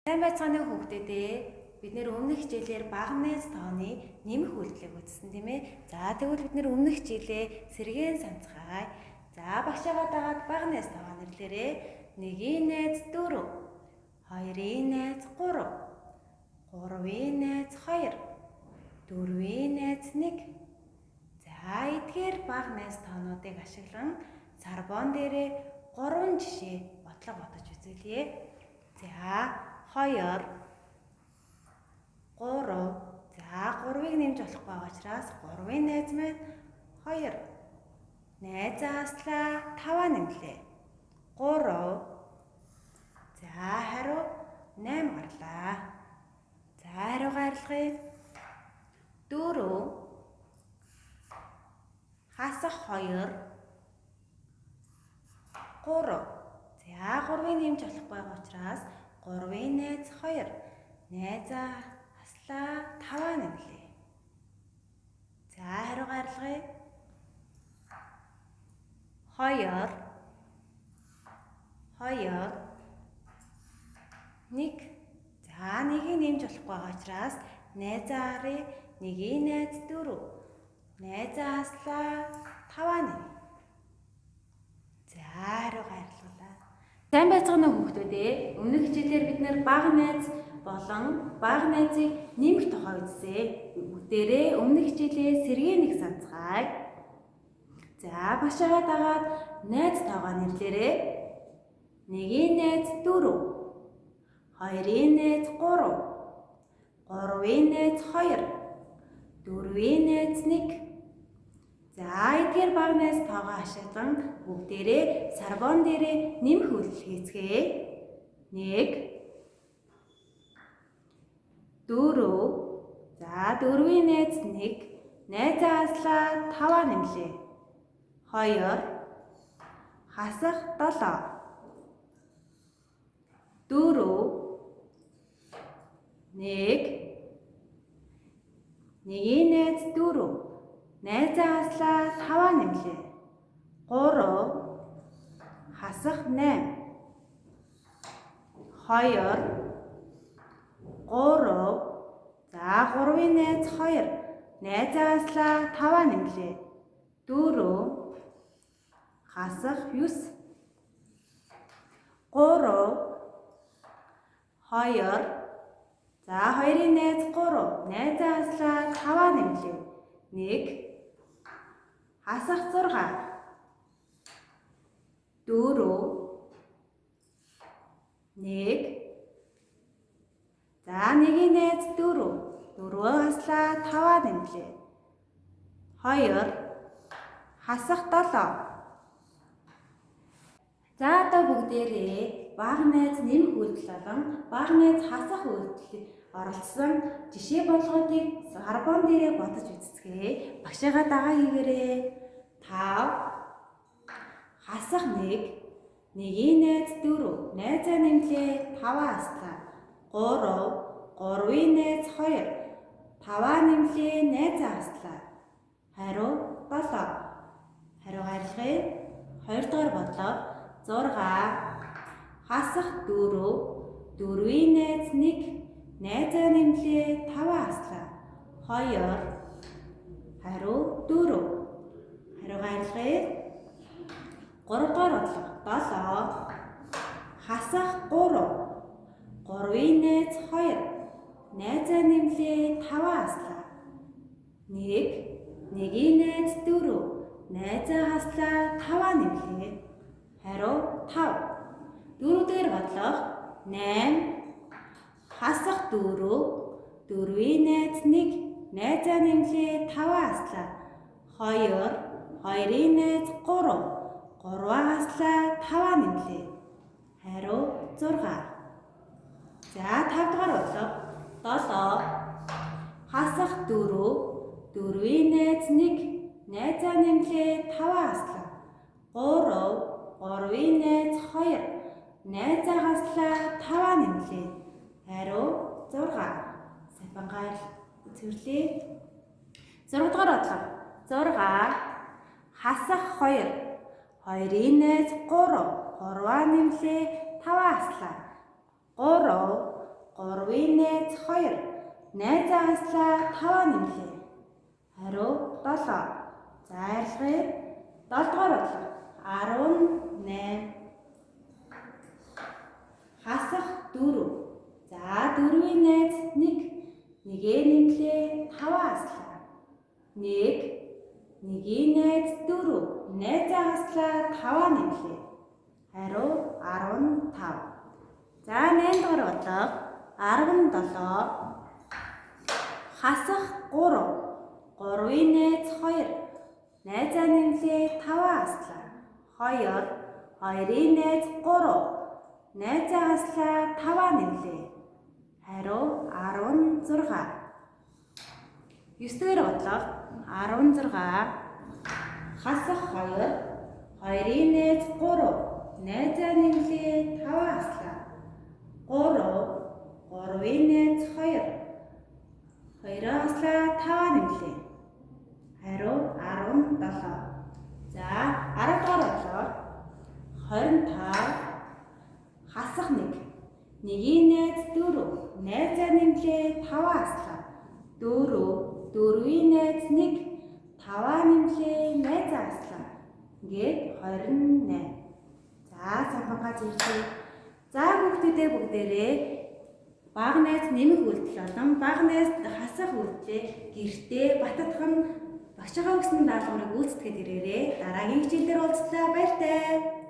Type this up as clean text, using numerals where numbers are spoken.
Сайн байцгааны хүүхдүүдээ бид нэр өмнөх хичээлээр багнаас тооны нэмэх үйлдэлийг үзсэн тийм ээ. За тэгвэл бид нэр өмнөх хичээлээ сэргээн санацгаая. За багшаагаа дагаад багнаас тоогоо нэрлээрээ 1-ийн найз 4, 2-ийн найз 3, 3-ийн найз 2, 4-ийн найз 1. За эдгээр багнаас тоонуудыг ашиглан сарбон дээрээ 3 жишээ бодлого бодож үзүүлье. За 2, 3. За 3-ыг нэмж болохгүй байгаа учраас 3-ын найз маань 2. Найзааслаа 5-аа нэмлээ. 3. За хариу 8 гарлаа. За хариу гаргахыг 4. Хасах 2. 3. За 3-ыг нэмж болохгүй байгаа учраас 3-ын найз 2. Найзаа аслаа 5-аа нэмлээ. За хариу гаргахыг 2, 1. За 1-ийг нэмж болохгүй байгаа учраас найзаа харъя. 1-ийн найз 4. Найзаа аслаа 5-аа нэм. За хариу гаргалаа. Сайн байцгаана уу хүүхдүүдээ. Өмнөх хичээлээр бид нэр бага найз болон бага найзыг нэмэх тухай үзсэн. Бүгдээрээ өмнөх хичээлээ сэргээн санацгаая. За багшаагаа дагаад найз тоогоо нэрлээрээ 1-ийн найз 4, 2-ийн найз 3, 3-ийн найз 2, 4-ийн найз 1. За эдгээр багнаас тоогоо ашиглан бүгдээрээ сарбон дээрээ нэмэх үйлдэл хийцгээе. 1, 4. За 4-ийн найз 1. Найзаа аслаа 5-аа нэмлээ. 2. Хасах 7. 4. 1. 1-ийн найз 4. Найзаа аслаа 5-аа нэмлээ. 3. Хасах 8. 2. 3. За 3-ийн найз 2. Найзаа аслаа 5-аа нэмлээ. 4. Хасах 9. 3. 2. За 2-ийн найз 3. Найзаа аслаа 5-аа нэмлээ. 1. Хасах 6. 4. 1. За 1-ийн найз 4. 4-өө аслаа 5-аа нэмлээ. 2. Хасах 7. За одоо бүгдээрээ бага найз нэмэх үйлдэл болон бага найз хасах үйлдэл оролцсон жишээ болгоодыг сарбон дээрээ бодож үзцгээе. Багшаагаа дагаа хийгээрээ. 5. Хасах 1. 1-ийн найз 4. Найзаа нэмлээ 5-аа аслаа. 3. 3-ийн найз 2. 5-аа нэмлээ найзаа аслаа. Хариу 7. Хариу гаргахыг 2 дахь бодлого 6. Хасах 4. 4-ийн найз 1. Найзаа нэмлээ 5-аа аслаа. 2. Хариу 4. Хариу гаргахыг 3 дахь бодлого 7. Хасах 3. 3-ийн найз 2. Найзаа нэмлээ 5-аа аслаа. 1. 1-ийн найз 4. Найзаа аслаа 5-аа нэмлээ. Хариу 5. 4 дахь бодлого 8. Хасах 4. 4-ийн найз 1. Найзаа нэмлээ 5-аа аслаа. 2. 2-ийн найз 3. 3-аа аслаа 5-аа нэмлээ. Хариу 6. За 5 дахь бодлого 7. Хасах 4. 4-ийн найз 1. Найзаа нэмлээ 5-аа аслаа. 3. 3-ийн найз 2. Найзаа аслаа 5-аа нэмлээ. Хариу 6. Сапангаар цэвэрлээ. 6 дахь бодлого 6. Хасах 2. 2-ийн найз 3. 3-аа нэмлээ 5-аа аслаа. 3. нээз 2. Найзаа аслаа 5 нэмлээ. Хариу 7. За арилгая. 7 дугаар бодлого 18. Хасах 4. За 4-ийн найз 1. Нэгээ нэмлээ 5 аслаа. 1. Нэгийн найз 4. Найзаа аслаа 5 нэмлээ. Хариу 15. За 8 дугаар бодлого 17. Хасах 3. 3-ийн найз 2. Найзаа нэмлээ 5 аслаа. 2. 2-ийн найз 3. Найзаа аслаа 5 нэмлээ. Хариу 16. 9 дугаар бодлого 16. Хасах 2. 2-ийн найз 3. Найзаа нэмлээ 5 аслаа. 3. 3-ийн найз 2. 2 аслаа 5 нэмлээ. Хариу 17. За 10 дугаар бодлого 25. Хасах 1. Нэгийн найз 4. Найзаа нэмлээ 5 аслаа. 4. 4-ийн найз 1. 5 нэмлээ найзаа аслаа. Ингээд 28. За самбангаа зээлээ. За бүгдээ бүгдээрээ бага найз нэмэх үйлдэл болон бага найз хасах үйлдэлээ гэртээ баттадхан багшгаа өгсөн даалгаврыг гүйцэтгэхэд ирээрээ. Дараагийн хичээлээр уулзлаа. Баяртай.